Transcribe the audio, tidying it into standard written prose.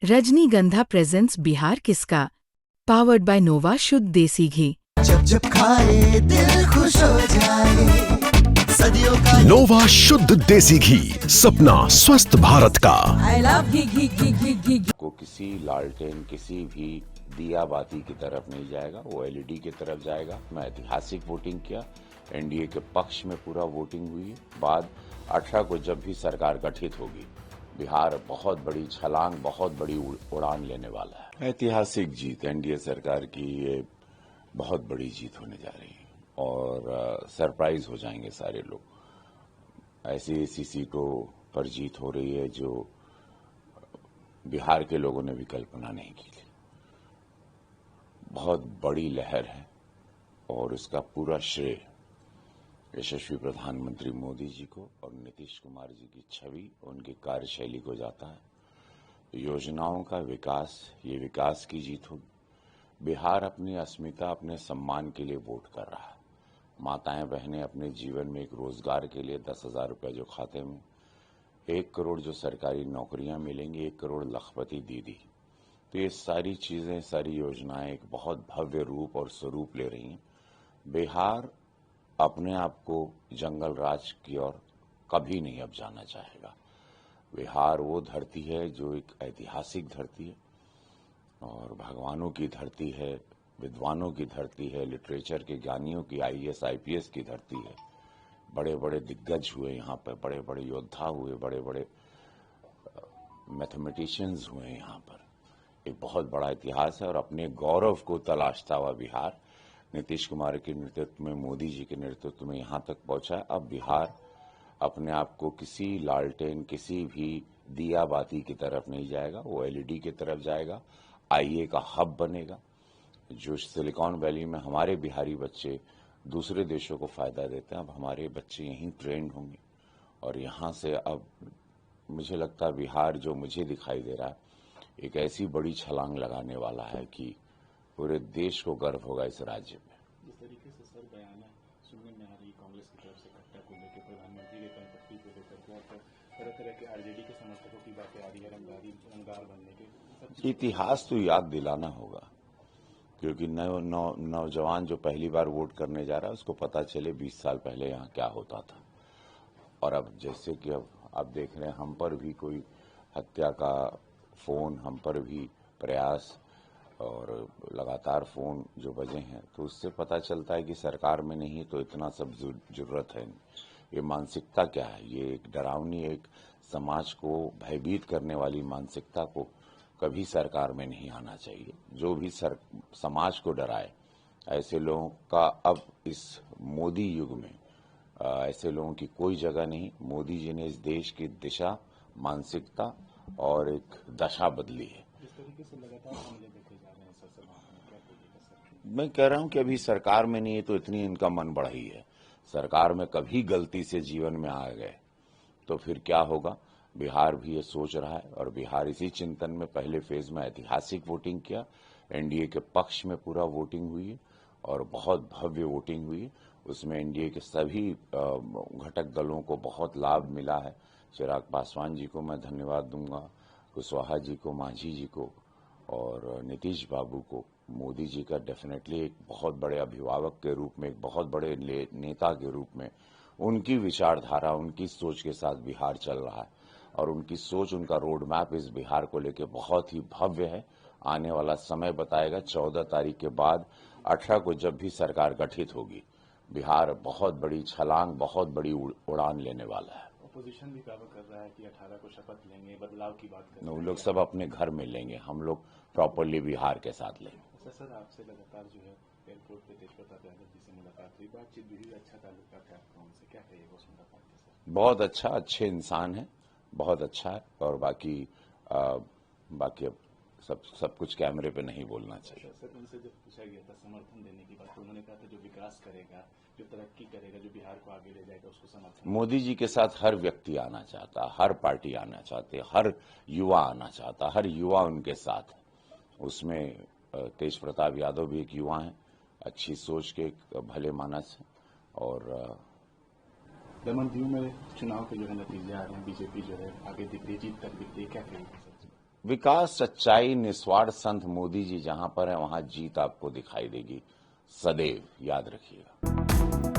रजनीगंधा प्रेजेंट्स बिहार किसका, powered by नोवा शुद्ध देसी घी। जब जब खाए दिल खुश हो जाए, सदियों का नोवा शुद्ध देसी घी, सपना स्वस्थ भारत का। I love घी घी घी घी घी। को किसी लालटेन किसी भी दिया बाती की तरफ नहीं जाएगा, वो एलईडी की तरफ जाएगा। मैं ऐतिहासिक वोटिंग किया, एनडीए के पक्ष में पूरा वोटिंग हुई है। बाद 18 को जब भी सरकार गठित होगी, बिहार बहुत बड़ी छलांग, बहुत बड़ी उड़ान लेने वाला है। ऐतिहासिक जीत एनडीए सरकार की, ये बहुत बड़ी जीत होने जा रही है और सरप्राइज हो जाएंगे सारे लोग। ऐसी सीटों पर जीत हो रही है जो बिहार के लोगों ने भी कल्पना नहीं की थी। बहुत बड़ी लहर है और इसका पूरा श्रेय यशस्वी प्रधानमंत्री मोदी जी को और नीतीश कुमार जी की छवि, उनकी कार्यशैली को जाता है। योजनाओं का विकास, ये विकास की जीत होगी। बिहार अपनी अस्मिता, अपने सम्मान के लिए वोट कर रहा है। माताएं बहनें अपने जीवन में एक रोजगार के लिए 10,000 रुपये जो खाते में, 1 करोड़ जो सरकारी नौकरियां मिलेंगी, 1 करोड़ लखपति दीदी, तो ये सारी चीजें, सारी योजनाएं एक बहुत भव्य रूप और स्वरूप ले रही हैं। बिहार अपने आप को जंगल राज की ओर कभी नहीं अब जाना चाहेगा। बिहार वो धरती है जो एक ऐतिहासिक धरती है और भगवानों की धरती है, विद्वानों की धरती है, लिटरेचर के ज्ञानियों की, आईएएस आईपीएस की धरती है। बड़े बड़े दिग्गज हुए यहाँ पर, बड़े बड़े योद्धा हुए, बड़े बड़े मैथमेटिशियंस हुए यहाँ पर। एक बहुत बड़ा इतिहास है और अपने गौरव को तलाशता हुआ बिहार नीतीश कुमार के नेतृत्व में, मोदी जी के नेतृत्व में यहाँ तक पहुंचा है। अब बिहार अपने आप को किसी लालटेन किसी भी दिया बाती की तरफ नहीं जाएगा, वो एलईडी की तरफ जाएगा। आईए का हब बनेगा। जो सिलिकॉन वैली में हमारे बिहारी बच्चे दूसरे देशों को फायदा देते हैं, अब हमारे बच्चे यहीं ट्रेंड होंगे और यहाँ से अब मुझे लगता है बिहार जो मुझे दिखाई दे रहा है, एक ऐसी बड़ी छलांग लगाने वाला है कि पूरे देश को गर्व होगा इस राज्य में। जिस तरीके से सर बयान सुनने में आ रही कांग्रेस की तरफ से कट्टा को लेकर, प्रधानमंत्री के संपत्ति को लेकर और तरह तरह के आरजेडी के समर्थकों की बातें आ रही है, रंगदार बनने के, इतिहास तो याद दिलाना होगा क्योंकि नौजवान जो पहली बार वोट करने जा रहा है उसको पता चले 20 साल पहले यहाँ क्या होता था। और अब जैसे कि अब आप देख रहे हैं, हम पर भी कोई हत्या का फोन, हम पर भी प्रयास और लगातार फोन जो बजे हैं, तो उससे पता चलता है कि सरकार में नहीं तो इतना सब जरूरत है। ये मानसिकता क्या है? ये एक डरावनी, एक समाज को भयभीत करने वाली मानसिकता को कभी सरकार में नहीं आना चाहिए। जो भी समाज को डराए, ऐसे लोगों का अब इस मोदी युग में ऐसे लोगों की कोई जगह नहीं। मोदी जी ने इस देश की दिशा, मानसिकता और एक दशा बदली है। जिस तरीके से लगातार हमले देखे जा रहे हैं सर, मैं कह रहा हूं कि अभी सरकार में नहीं है तो इतनी इनका मन बढ़ी है। सरकार में कभी गलती से जीवन में आ गए तो फिर क्या होगा? बिहार भी ये सोच रहा है और बिहार इसी चिंतन में पहले फेज में ऐतिहासिक वोटिंग किया। एनडीए के पक्ष में पूरा वोटिंग हुई है और बहुत भव्य वोटिंग हुई है। उसमें एनडीए के सभी घटक दलों को बहुत लाभ मिला है। चिराग पासवान जी को मैं धन्यवाद दूंगा, कुशवाहा जी को, मांझी जी को और नीतीश बाबू को। मोदी जी का डेफिनेटली एक बहुत बड़े अभिभावक के रूप में, एक बहुत बड़े नेता के रूप में उनकी विचारधारा, उनकी सोच के साथ बिहार चल रहा है और उनकी सोच, उनका रोड मैप इस बिहार को लेकर बहुत ही भव्य है। आने वाला समय बताएगा। 14 तारीख के बाद 18 को जब भी सरकार गठित होगी, बिहार बहुत बड़ी छलांग, बहुत बड़ी उड़ान लेने वाला है। अपोजिशन भी दावा कर रहा है कि 18 को शपथ लेंगे, बदलाव की बात कर रहे हैं। वो लोग सब अपने घर में लेंगे, हम लोग प्रॉपरली बिहार के साथ लेंगे। सर आपसे लगातार जो है एयरपोर्ट पे तेजप्रताप यादव जी से मुलाकात हुई, बातचीत भी हुई, अच्छा ताल्लुका था आपका उनसे, क्या कहिएगा उस मुलाकात के साथ? बहुत अच्छा, अच्छे इंसान है, बहुत अच्छा है और बाकी अब सब कुछ कैमरे पे नहीं बोलना चाहिए। सर उनसे जब पूछा गया था समर्थन देने की बात, तो उन्होंने कहा था जो विकास करेगा, जो तरक्की करेगा, जो बिहार को आगे ले जाएगा, उसको समर्थन। मोदी जी के साथ हर व्यक्ति आना चाहता, हर पार्टी आना चाहते, हर युवा आना चाहता, हर युवा उनके साथ है। उसमें तेज प्रताप यादव भी एक युवा हैं, अच्छी सोच के, एक भले मानस है। और दमन दीव में चुनाव के जो है नतीजे आ रहे हैं, बीजेपी जो है आगे दिख रही, जीत तक दिख रही, क्या कहेंगे सर? विकास, सच्चाई, निस्वार्थ संत मोदी जी जहां पर है वहां जीत आपको दिखाई देगी। सदैव याद रखिएगा।